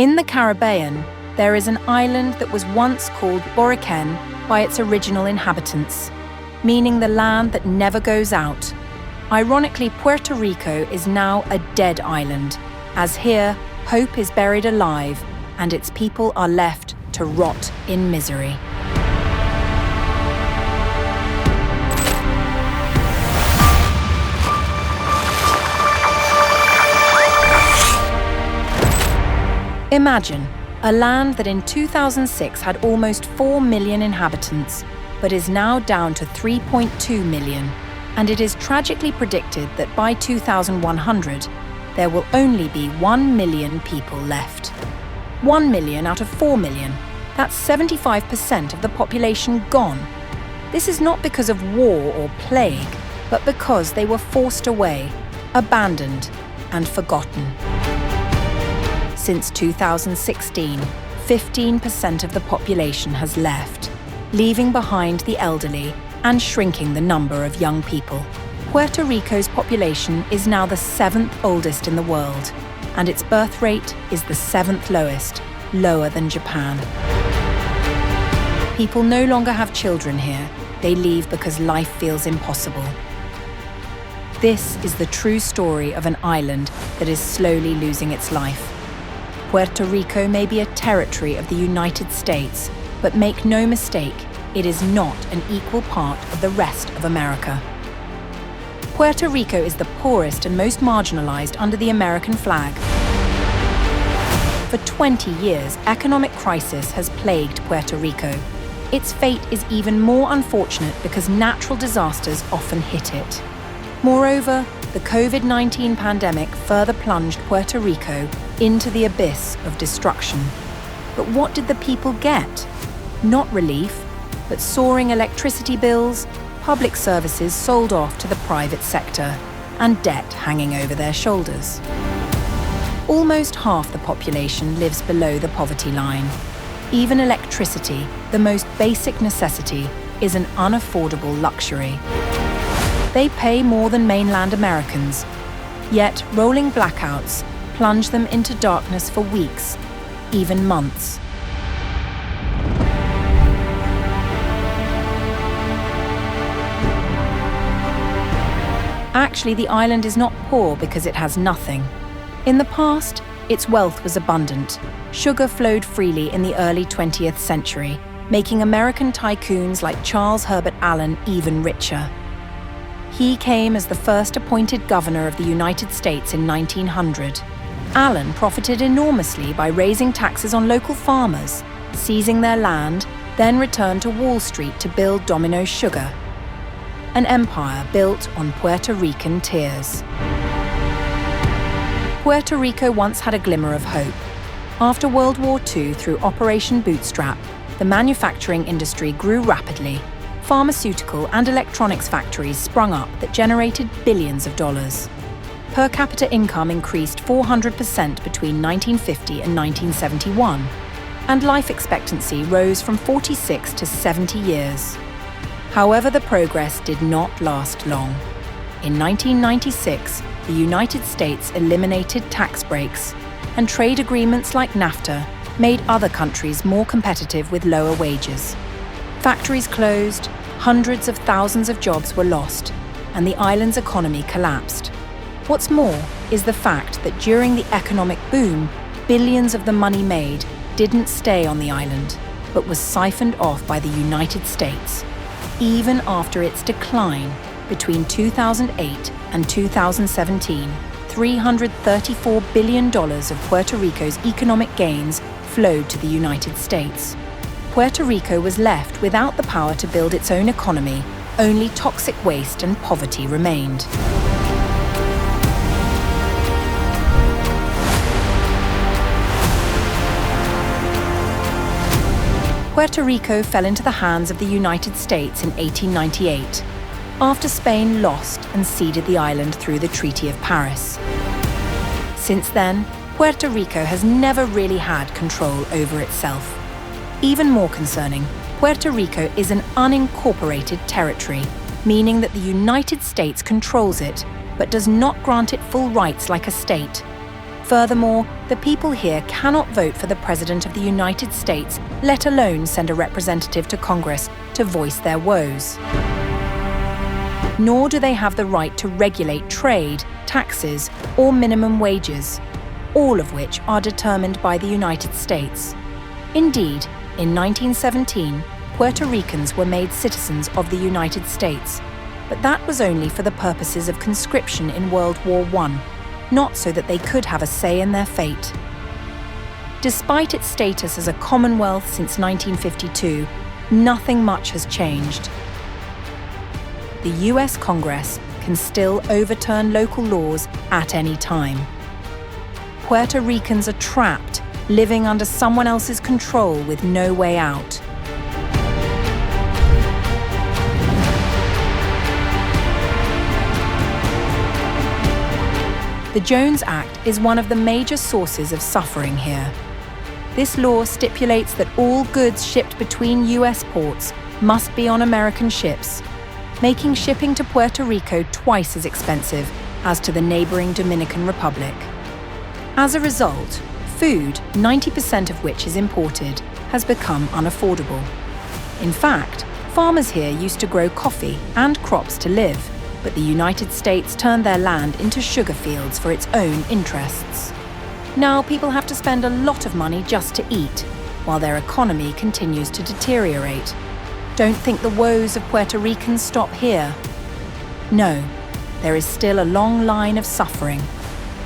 In the Caribbean, there is an island that was once called Borikén by its original inhabitants, meaning the land that never goes out. Ironically, Puerto Rico is now a dead island, as here, hope is buried alive and its people are left to rot in misery. Imagine a land that in 2006 had almost 4 million inhabitants, but is now down to 3.2 million, and it is tragically predicted that by 2100, there will only be 1 million people left. 1 million out of 4 million, that's 75% of the population gone. This is not because of war or plague, but because they were forced away, abandoned, and forgotten. Since 2016, 15% of the population has left, leaving behind the elderly and shrinking the number of young people. Puerto Rico's population is now the 7th oldest in the world, and its birth rate is the 7th lowest, lower than Japan. People no longer have children here. They leave because life feels impossible. This is the true story of an island that is slowly losing its life. Puerto Rico may be a territory of the United States, but make no mistake, it is not an equal part of the rest of America. Puerto Rico is the poorest and most marginalized under the American flag. For 20 years, economic crisis has plagued Puerto Rico. Its fate is even more unfortunate because natural disasters often hit it. Moreover, the COVID-19 pandemic further plunged Puerto Rico into the abyss of destruction. But what did the people get? Not relief, but soaring electricity bills, public services sold off to the private sector, and debt hanging over their shoulders. Almost half the population lives below the poverty line. Even electricity, the most basic necessity, is an unaffordable luxury. They pay more than mainland Americans, yet rolling blackouts plunge them into darkness for weeks, even months. Actually, the island is not poor because it has nothing. In the past, its wealth was abundant. Sugar flowed freely in the early 20th century, making American tycoons like Charles Herbert Allen even richer. He came as the first appointed governor of the United States in 1900. Allen profited enormously by raising taxes on local farmers, seizing their land, then returned to Wall Street to build Domino Sugar, an empire built on Puerto Rican tears. Puerto Rico once had a glimmer of hope. After World War II, through Operation Bootstrap, the manufacturing industry grew rapidly. Pharmaceutical and electronics factories sprung up that generated billions of dollars. Per capita income increased 400% between 1950 and 1971, and life expectancy rose from 46 to 70 years. However, the progress did not last long. In 1996, the United States eliminated tax breaks, and trade agreements like NAFTA made other countries more competitive with lower wages. Factories closed, hundreds of thousands of jobs were lost, and the island's economy collapsed. What's more is the fact that during the economic boom, billions of the money made didn't stay on the island, but was siphoned off by the United States. Even after its decline between 2008 and 2017, $334 billion of Puerto Rico's economic gains flowed to the United States. Puerto Rico was left without the power to build its own economy. Only toxic waste and poverty remained. Puerto Rico fell into the hands of the United States in 1898, after Spain lost and ceded the island through the Treaty of Paris. Since then, Puerto Rico has never really had control over itself. Even more concerning, Puerto Rico is an unincorporated territory, meaning that the United States controls it, but does not grant it full rights like a state. Furthermore, the people here cannot vote for the President of the United States, let alone send a representative to Congress to voice their woes. Nor do they have the right to regulate trade, taxes, or minimum wages, all of which are determined by the United States. Indeed, in 1917, Puerto Ricans were made citizens of the United States, but that was only for the purposes of conscription in World War I, not so that they could have a say in their fate. Despite its status as a Commonwealth since 1952, nothing much has changed. The US Congress can still overturn local laws at any time. Puerto Ricans are trapped, living under someone else's control with no way out. The Jones Act is one of the major sources of suffering here. This law stipulates that all goods shipped between US ports must be on American ships, making shipping to Puerto Rico twice as expensive as to the neighboring Dominican Republic. As a result, food, 90% of which is imported, has become unaffordable. In fact, farmers here used to grow coffee and crops to live, but the United States turned their land into sugar fields for its own interests. Now people have to spend a lot of money just to eat, while their economy continues to deteriorate. Don't think the woes of Puerto Ricans stop here. No, there is still a long line of suffering.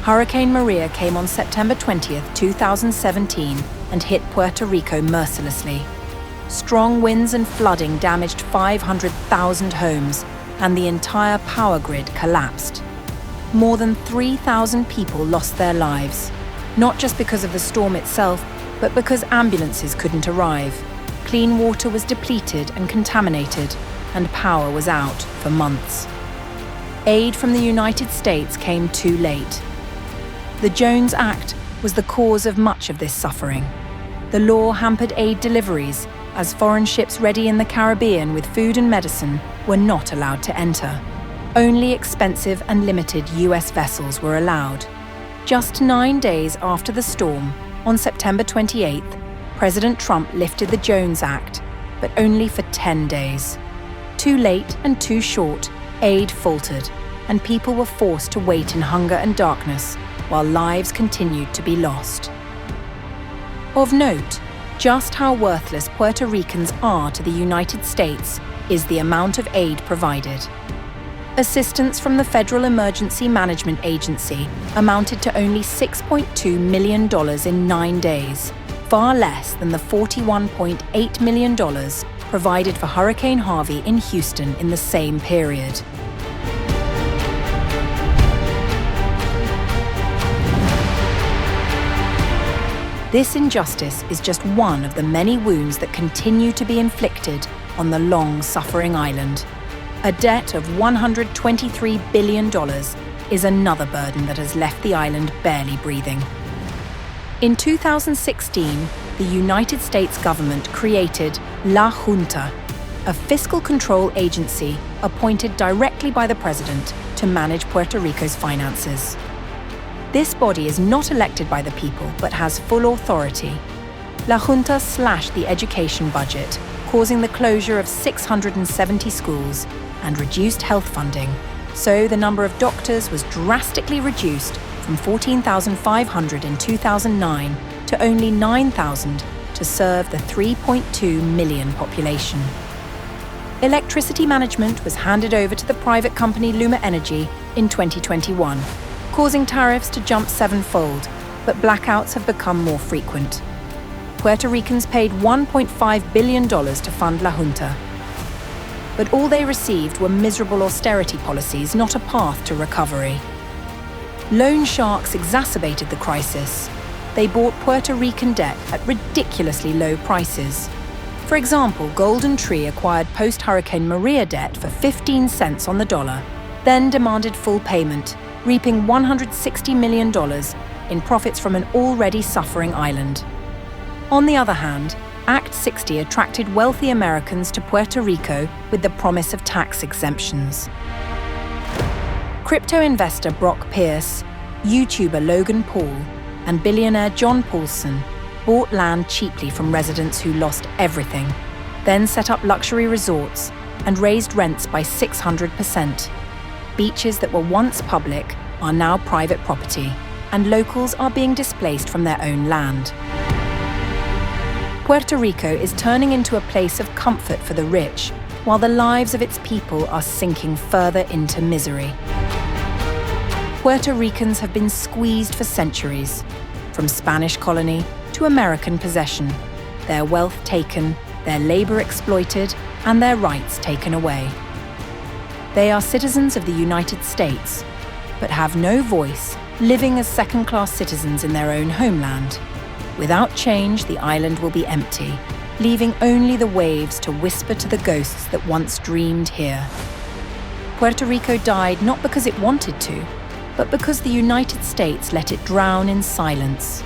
Hurricane Maria came on September 20th, 2017 and hit Puerto Rico mercilessly. Strong winds and flooding damaged 500,000 homes, and the entire power grid collapsed. More than 3,000 people lost their lives, not just because of the storm itself, but because ambulances couldn't arrive. Clean water was depleted and contaminated, and power was out for months. Aid from the United States came too late. The Jones Act was the cause of much of this suffering. The law hampered aid deliveries, as foreign ships ready in the Caribbean with food and medicine were not allowed to enter. Only expensive and limited US vessels were allowed. Just 9 days after the storm, on September 28th, President Trump lifted the Jones Act, but only for 10 days. Too late and too short, aid faltered, and people were forced to wait in hunger and darkness while lives continued to be lost. Of note, just how worthless Puerto Ricans are to the United States is the amount of aid provided. Assistance from the Federal Emergency Management Agency amounted to only $6.2 million in 9 days, far less than the $41.8 million provided for Hurricane Harvey in Houston in the same period. This injustice is just one of the many wounds that continue to be inflicted on the long-suffering island. A debt of $123 billion is another burden that has left the island barely breathing. In 2016, the United States government created La Junta, a fiscal control agency appointed directly by the president to manage Puerto Rico's finances. This body is not elected by the people, but has full authority. La Junta slashed the education budget, causing the closure of 670 schools and reduced health funding. So the number of doctors was drastically reduced from 14,500 in 2009 to only 9,000 to serve the 3.2 million population. Electricity management was handed over to the private company Luma Energy in 2021. Causing tariffs to jump sevenfold, but blackouts have become more frequent. Puerto Ricans paid $1.5 billion to fund La Junta. But all they received were miserable austerity policies, not a path to recovery. Loan sharks exacerbated the crisis. They bought Puerto Rican debt at ridiculously low prices. For example, Golden Tree acquired post-Hurricane Maria debt for 15 cents on the dollar, then demanded full payment, reaping $160 million in profits from an already suffering island. On the other hand, Act 60 attracted wealthy Americans to Puerto Rico with the promise of tax exemptions. Crypto investor Brock Pierce, YouTuber Logan Paul, and billionaire John Paulson bought land cheaply from residents who lost everything, then set up luxury resorts and raised rents by 600%. Beaches that were once public are now private property, and locals are being displaced from their own land. Puerto Rico is turning into a place of comfort for the rich, while the lives of its people are sinking further into misery. Puerto Ricans have been squeezed for centuries, from Spanish colony to American possession, their wealth taken, their labor exploited, and their rights taken away. They are citizens of the United States, but have no voice, living as second-class citizens in their own homeland. Without change, the island will be empty, leaving only the waves to whisper to the ghosts that once dreamed here. Puerto Rico died not because it wanted to, but because the United States let it drown in silence.